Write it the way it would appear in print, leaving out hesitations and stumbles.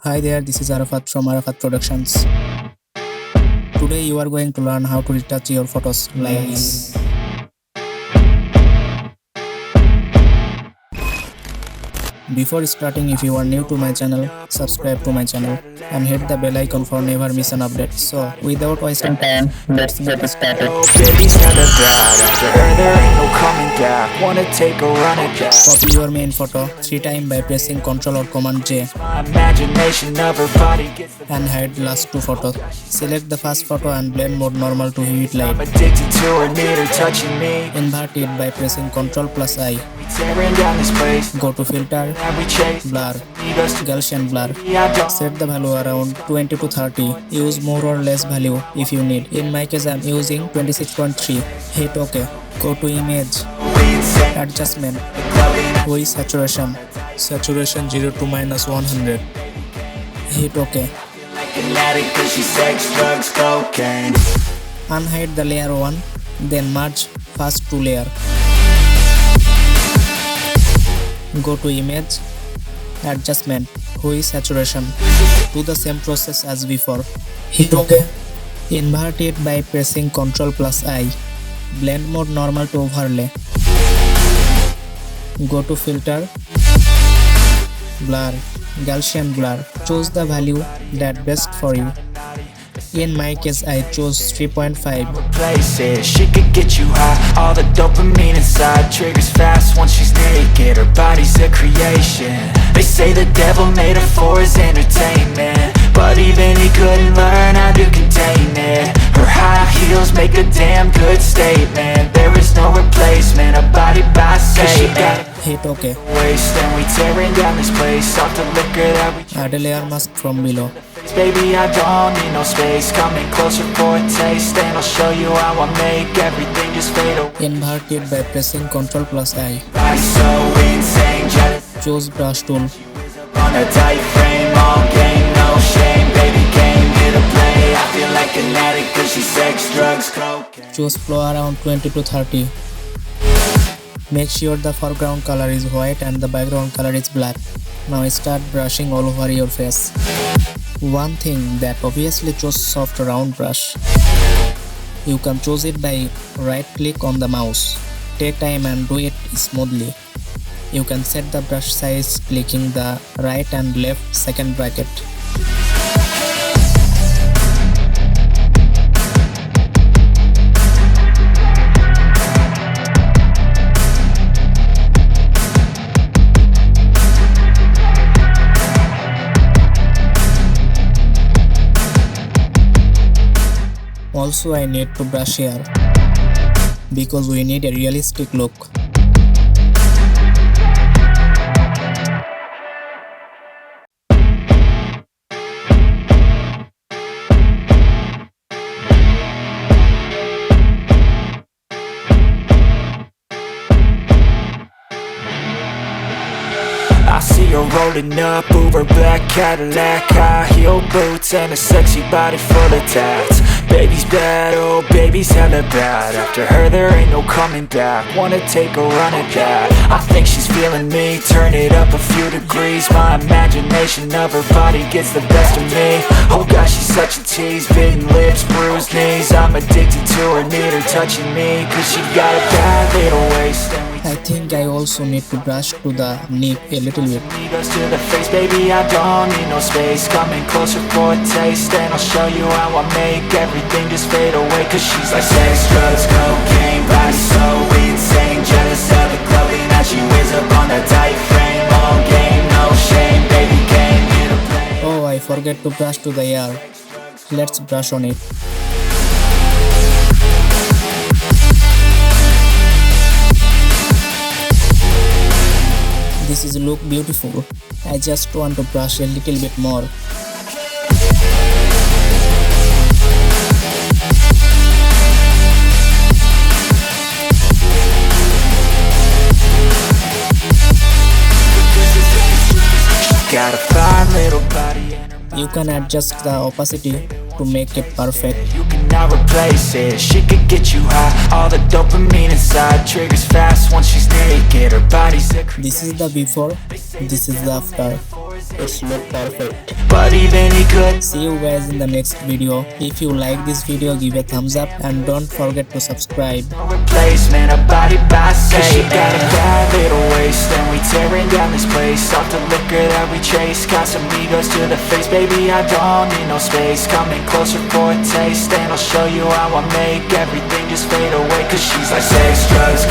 Hi there, this is Arafat from Arafat Productions. Today you are going to learn how to retouch your photos like this. Before starting, if you are new to my channel, subscribe to my channel and hit the bell icon for never miss an update. So, without wasting time, let's get started. Copy your main photo 3 times by pressing Ctrl or Command J and hide last 2 photos. Select the first photo and blend mode normal to hue it light. Invert it by pressing Ctrl plus I. Go to filter, blur, Gaussian blur. Set the value around 20 to 30. Use more or less value if you need. In my case I am using 26.3. Hit OK. Go to image, adjustment, hue saturation, 0 to -100. Hit OK. Unhide the layer 1, then merge first 2 layers. Go to image, adjustment, hue saturation. Do the same process as before. Hit OK. Invert it by pressing Ctrl plus I. Blend mode normal to overlay. Go to filter, blur, Gaussian blur. Choose the value that best for you. In my case I chose 3.5. She could get you high, all the dopamine inside triggers fast once she's naked. Her body's a creation. They say the devil made her for his entertainment, but even he couldn't learn how to contain it. Her high heels make a damn good statement. There is no replacement, a body by Satan. Hit OK. Waste and we tearing down this place off the liquor that we add a layer mask from below. Baby, I don't need no space. Coming closer for a taste, and I'll show you how I make everything just fade away. Invert it by pressing Ctrl plus I. Body's so insane, jealous. Choose brush tool. On a tight frame, all game, no shame. Baby came here to play. I feel like an addict 'cause she's sex, drugs, cocaine. Choose flow around 20 to 30. Make sure the foreground color is white and the background color is black. Now start brushing all over your face. One thing that obviously chose soft round brush. You can choose it by right click on the mouse. Take time and do it smoothly. You can set the brush size clicking the right and left second bracket. Also I need to brush here because we need a realistic look. I see her rolling up, Uber black Cadillac, high heel boots and a sexy body full of tats. Baby's bad, oh baby's hella bad. After her there ain't no coming back. Wanna take a run at that. I think she's feeling me, turn it up a few degrees. My imagination of her body gets the best of me. Oh gosh, she's such a tease, bitten lips, bruised knees. I'm addicted to her, need her touching me, 'cause she got a bad little waist. I think I also need to brush to the neck a little bit. Goes to the face, baby, I don't need no space. Coming closer for a taste, and I'll show you how I make everything just fade away. 'Cause she's like sex, drugs, cocaine, body so insane. Jealous of the clothing that she wears up on a tight frame. All game, no shame, baby came here to play. Oh, I forget to brush to the ear. Let's brush on it. This is look beautiful. I just want to brush a little bit more. Got a fine little body. You can adjust the opacity to make it perfect. You cannot replace it. She could get you high. All the dopamine inside triggers fast once she's naked. Her body's a This is the before, this is the after. It's look perfect. But but even he couldn't. See you guys in the next video. If you like this video, give a thumbs up and don't forget to subscribe. No replacement, a body by say. She got a bad little waist, and we tearing down this place. Off the liquor that we chase, got some egos to the face. Baby, I don't need no space. Coming closer for a taste, and I'll show you how I make everything just fade away. Cause she's like sex, drugs,